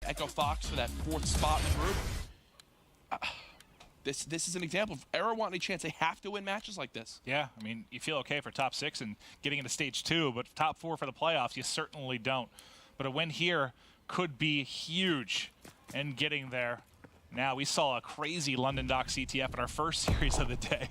Echo Fox for that 4th spot in the group. This is an example of eRa wanting a chance. They have to win matches like this. Yeah, I mean, you feel okay for top 6 and getting into stage 2, but top 4 for the playoffs, you certainly don't. But a win here could be huge in getting there. Now, we saw a crazy London Dock CTF in our first series of the day.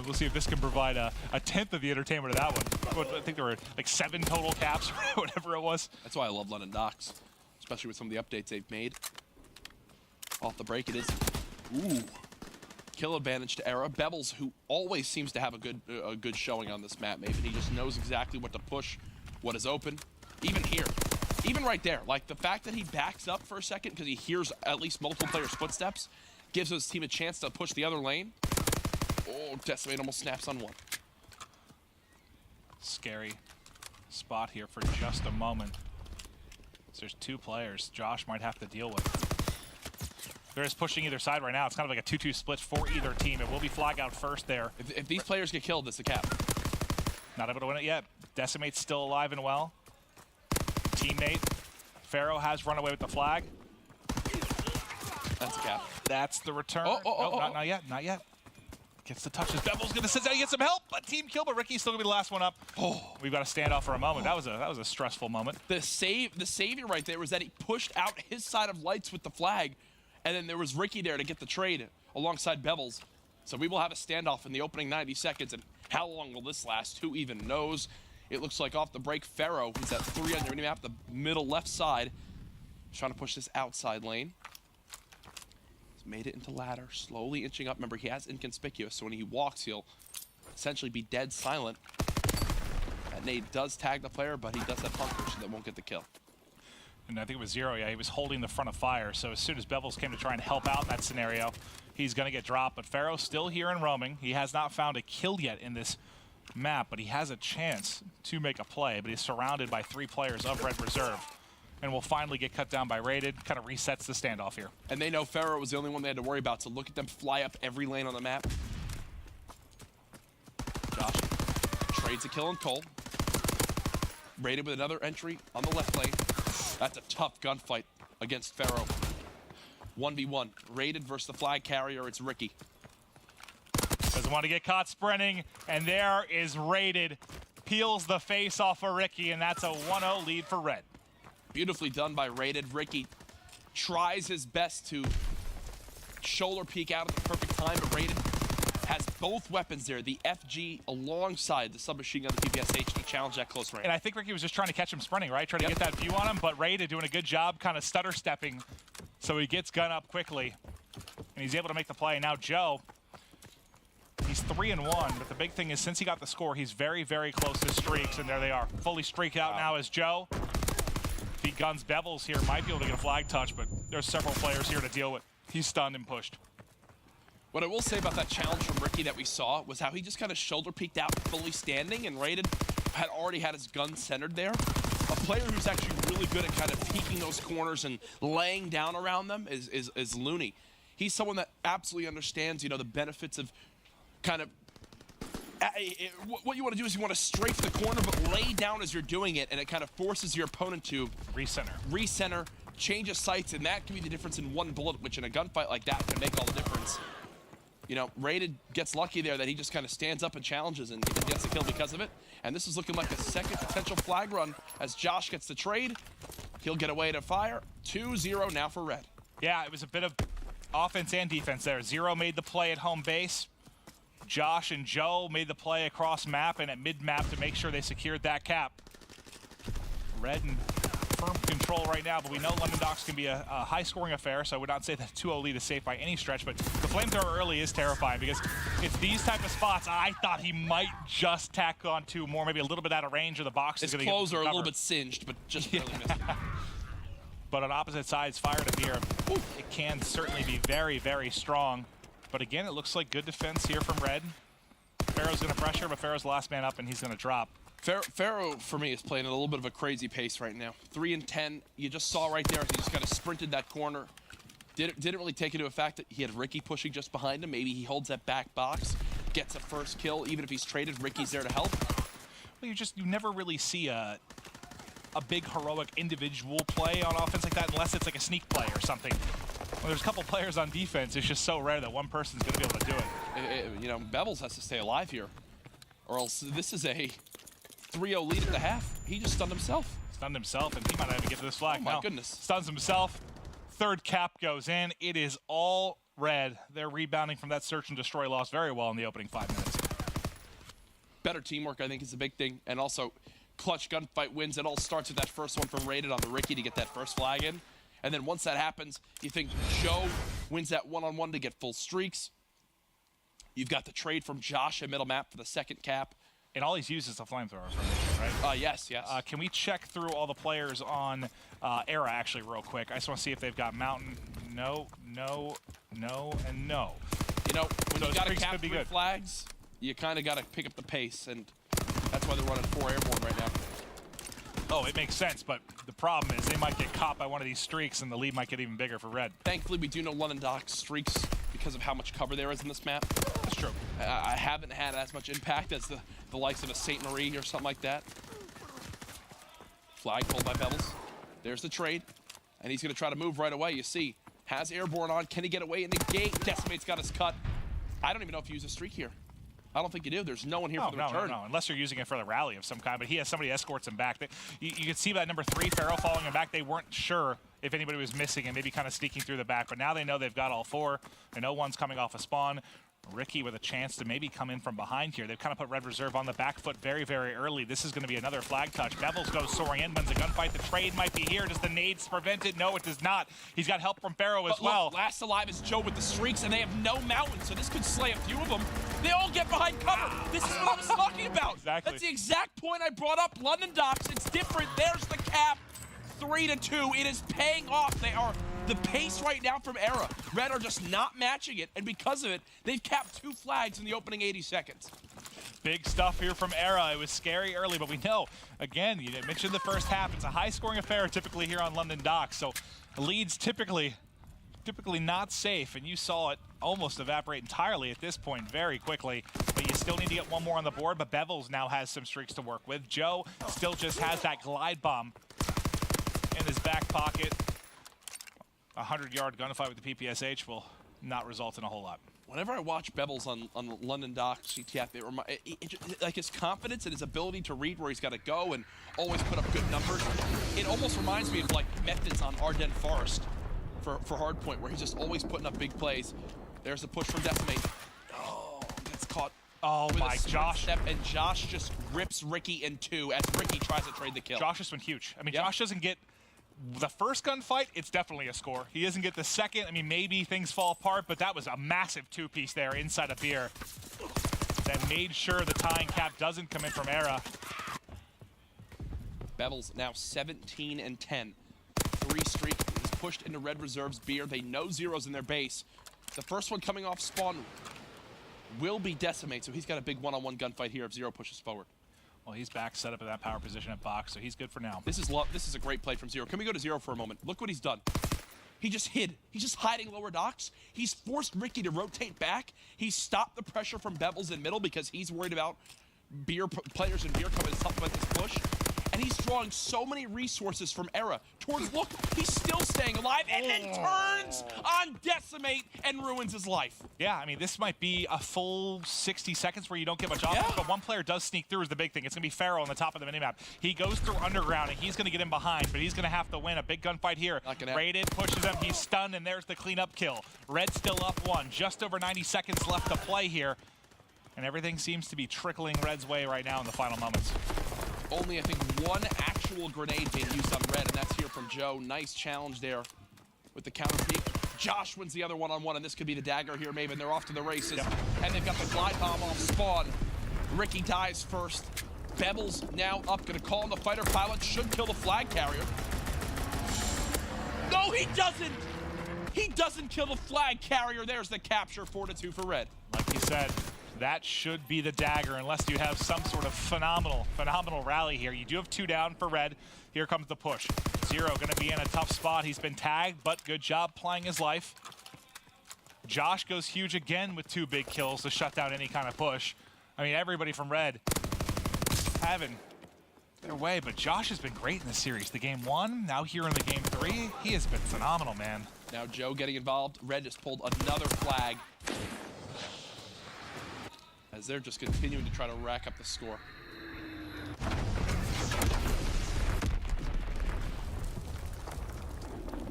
We'll see if this can provide a 10th of the entertainment of that one. I think there were like 7 total caps or whatever it was. That's why I love London Docks, especially with some of the updates they've made. Off the break, it is. Ooh. Kill advantage to eRa. Bevels, who always seems to have a good showing on this map, maybe he just knows exactly what to push, what is open. Even here, even right there, like the fact that he backs up for a second because he hears at least multiple players' footsteps, gives his team a chance to push the other lane. Oh, Decimate almost snaps on one. Scary spot here for just a moment. So there's 2 players Josh might have to deal with. They're just pushing either side right now. It's kind of like a 2-2 split for either team. It will be flag out first there. If these players get killed, it's a cap. Not able to win it yet. Decimate's still alive and well. Teammate Pharaoh has run away with the flag. That's a cap. That's the return. Not yet, not yet. Gets the touches. Bevel's gonna sit down and get some help. A team kill, but Ricky's still gonna be the last one up. Oh, we've got to stand off for a moment. That was a stressful moment. The savior right there was that he pushed out his side of lights with the flag. And then there was Ricky there to get the trade alongside Bevels. So we will have a standoff in the opening 90 seconds. And how long will this last? Who even knows? It looks like off the break, Pharaoh, who's at 3 on the map, the middle left side, trying to push this outside lane. He's made it into ladder, slowly inching up. Remember, he has inconspicuous, so when he walks, he'll essentially be dead silent. That nade does tag the player, but he does have hunkers, so that won't get the kill. And I think it was Zero, yeah, he was holding the front of fire. So as soon as Bevels came to try and help out in that scenario, he's going to get dropped. But Pharaoh's still here and roaming. He has not found a kill yet in this map, but he has a chance to make a play. But he's surrounded by 3 players of Red Reserve. And will finally get cut down by Rated. Kind of resets the standoff here. And they know Pharaoh was the only one they had to worry about, so look at them fly up every lane on the map. Josh trades a kill on Cole. Rated with another entry on the left lane. That's a tough gunfight against Pharaoh. 1v1. Rated versus the flag carrier. It's Ricky. Doesn't want to get caught sprinting. And there is Rated. Peels the face off of Ricky, and that's a 1-0 lead for Red. Beautifully done by Rated. Ricky tries his best to shoulder peek out at the perfect time, but Rated has both weapons there, the FG alongside the submachine gun, the PPSH, to challenge that close range. And I think Ricky was just trying to catch him sprinting, right? Trying to get that view on him, but Rated doing a good job kind of stutter stepping, so he gets gun up quickly, and he's able to make the play. Now Joe, he's 3-1, but the big thing is since he got the score, he's very, very close to streaks, and there they are. Fully streaked out now as Joe. If he guns Bevels here, might be able to get a flag touch, but there's several players here to deal with. He's stunned and pushed. What I will say about that challenge from Ricky that we saw was how he just kind of shoulder peeked out fully standing, and Rated had already had his gun centered there. A player who's actually really good at kind of peeking those corners and laying down around them is Looney. He's someone that absolutely understands, you know, the benefits of kind of what you want to do is you want to strafe the corner but lay down as you're doing it, and it kind of forces your opponent to recenter, change his sights, and that can be the difference in one bullet, which in a gunfight like that can make all the difference. You know, Rated gets lucky there that he just kind of stands up and challenges and gets a kill because of it. And this is looking like a second potential flag run as Josh gets the trade. He'll get away to fire. 2-0 now for Red. Yeah, it was a bit of offense and defense there. Zero made the play at home base. Josh and Joe made the play across map and at mid-map to make sure they secured that cap. Red in firm control right now, but we know London Docks can be a high-scoring affair, so I would not say that 2-0 lead is safe by any stretch, but the flamethrower early is terrifying because it's these type of spots. I thought he might just tack on 2 more, maybe a little bit out of range, or the box is going to get clothes are a little bit singed, but just barely missed. But on opposite sides, fire to beer, it can certainly be very, very strong. But again, it looks like good defense here from Red. Pharaoh's going to pressure, but Pharaoh's the last man up, and he's going to drop. Pharaoh, for me, is playing at a little bit of a crazy pace right now. 3-10. You just saw right there, he just kind of sprinted that corner. Didn't really take into effect that he had Ricky pushing just behind him. Maybe he holds that back box, gets a first kill. Even if he's traded, Ricky's there to help. Well, you never really see a a big heroic individual play on offense like that, unless it's like a sneak play or something. When there's a couple players on defense, it's just so rare that one person's going to be able to do it. You know, Bevels has to stay alive here, or else this is a 3-0 lead at the half. He just stunned himself. Stunned himself, and he might not even get to this flag. Oh my goodness. Stuns himself. Third cap goes in. It is all red. They're rebounding from that search and destroy loss very well in the opening 5 minutes. Better teamwork, I think, is a big thing. And also, clutch gunfight wins. It all starts with that first one from Rated on the Ricky to get that first flag in. And then once that happens, you think Joe wins that one-on-one to get full streaks. You've got the trade from Josh at middle map for the second cap. And all he's used is the flamethrower formation, right? Yes. Can we check through all the players on eRa actually real quick? I just want to see if they've got Mountain. No, no, no, and no. You know, when Those you got to streaks cap could be 3 good. flags, you kind of got to pick up the pace, and that's why they're running 4 airborne right now. Oh, it makes sense, but the problem is they might get caught by one of these streaks, and the lead might get even bigger for Red. Thankfully, we do know London Docks streaks because of how much cover there is in this map. That's true. I haven't had as much impact as the likes of a St. Marie or something like that. Flag pulled by Pebbles. There's the trade, and he's going to try to move right away. You see, has airborne on. Can he get away in the gate? Decimate's got his cut. I don't even know if you use a streak here. I don't think you do. There's no one here for the return. No, unless you're using it for the rally of some kind. But he has somebody escorts him back. You can see by number 3, Farrell following him back. They weren't sure if anybody was missing and maybe kind of sneaking through the back. But now they know they've got all 4. They know one's coming off a spawn. Ricky with a chance to maybe come in from behind here. They've kind of put Red Reserve on the back foot very, very early. This is going to be another flag touch. Bevels goes soaring in, wins a gunfight. The trade might be here. Does the nades prevent it? No, it does not. He's got help from Pharaoh as well. Look, last alive is Joe with the streaks, and they have no mountain, so this could slay a few of them. They all get behind cover. This is what I was talking about. Exactly. That's the exact point I brought up. London Docks, it's different. There's the cap. 3-2. It is paying off. They are the pace right now from eRa. Red are just not matching it, and because of it, they've capped 2 flags in the opening 80 seconds. Big stuff here from eRa. It was scary early, but we know, again, you mentioned the first half. It's a high-scoring affair typically here on London Docks, so leads typically not safe, and you saw it almost evaporate entirely at this point very quickly, but you still need to get one more on the board, but Bevels now has some streaks to work with. Joe still just has that glide bomb in his back pocket. A 100-yard gunfight with the PPSH will not result in a whole lot. Whenever I watch Bevels on London Docks, CTF, like his confidence and his ability to read where he's got to go and always put up good numbers, it almost reminds me of like Methods on Ardennes Forest for Hardpoint, where he's just always putting up big plays. There's a push from Decimate. Oh, gets caught. Oh my, Josh. Step, and Josh just rips Ricky in 2 as Ricky tries to trade the kill. Josh has been huge. I mean, Josh doesn't get the first gunfight, it's definitely a score. He doesn't get the second. I mean, maybe things fall apart, but that was a massive 2-piece there inside of beer that made sure the tying cap doesn't come in from eRa. Bevels now 17-10. 3 streak. He's pushed into Red Reserve's beer. They know zeros in their base. The first one coming off spawn will be Decimate, so he's got a big one-on-one gunfight here if Zero pushes forward. Well, he's back set up in that power position at box, so he's good for now. This is a great play from Zero. Can we go to Zero for a moment? Look what he's done. He just hid. He's just hiding lower docks. He's forced Ricky to rotate back. He's stopped the pressure from Bevels in middle because he's worried about players in beer coming to supplement this push. And he's drawing so many resources from eRa towards, look, he's still staying alive and then turns on Decimate and ruins his life. Yeah, I mean, this might be a full 60 seconds where you don't get much offense, but one player does sneak through is the big thing. It's going to be Farrell on the top of the minimap. He goes through underground, and he's going to get in behind, but he's going to have to win a big gunfight here. Rated, pushes him, he's stunned, and there's the cleanup kill. Red still up 1. Just over 90 seconds left to play here, and everything seems to be trickling Red's way right now in the final moments. Only, I think, 1 actual grenade being used on Red, and that's here from Joe. Nice challenge there with the counter peek. Josh wins the other one-on-one, and this could be the dagger here, maybe, and they're off to the races. And they've got the glide bomb off spawn. Ricky dies first. Bevels now up, gonna call on the fighter pilot, should kill the flag carrier. No, he doesn't! He doesn't kill the flag carrier. There's the capture, 4-2 for Red. Like you said, that should be the dagger unless you have some sort of phenomenal rally here. You do have 2 down for Red. Here comes the push. Zero going to be in a tough spot. He's been tagged, but good job playing his life. Josh goes huge again with 2 big kills to shut down any kind of push. I mean, everybody from Red having their way, but Josh has been great in this series. The game 1, now here in the game 3, he has been phenomenal, man. Now Joe getting involved. Red just pulled another flag as they're just continuing to try to rack up the score.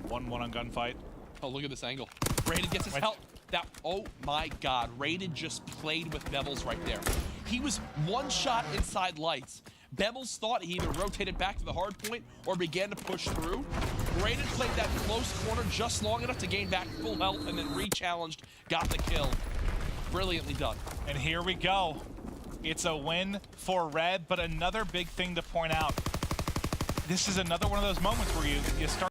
One on gunfight. Oh, look at this angle. Raiden gets his help. That, oh my God, Raiden just played with Bevels right there. He was one shot inside lights. Bevels thought he either rotated back to the hard point or began to push through. Raiden played that close corner just long enough to gain back full health and then re-challenged, got the kill. Brilliantly done. And here we go. It's a win for Red, but another big thing to point out. This is another one of those moments where you start